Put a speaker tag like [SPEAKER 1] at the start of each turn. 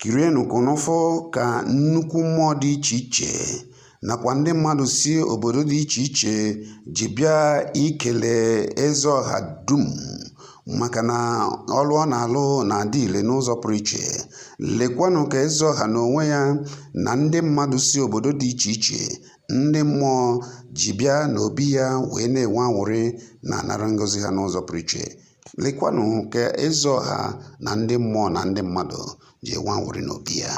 [SPEAKER 1] Kirienụ kụnụfọ ka nnukwu mmụọ dị iche iche nakwa ndị mmadụ si obodo dị iche iche ji bịa ikele Ezeọha dum maka na ọlụ ọ na-alụ na-adị ile n'ụzọ pụrụ iche. Lekwanụ ka Ezeọha n'onwe ya na ndị mmadụ si obodo dị iche iche, ndị mmụọ ji bịa n'obi ya wee na-enwe aṅụrị na anara ngọzi ha n'ụzọ pụrụ iche. Lekwanụ ka Ezeọha na ndị mmụọ na ndị mmadụ ji enwe aṅụrị n'obi ya.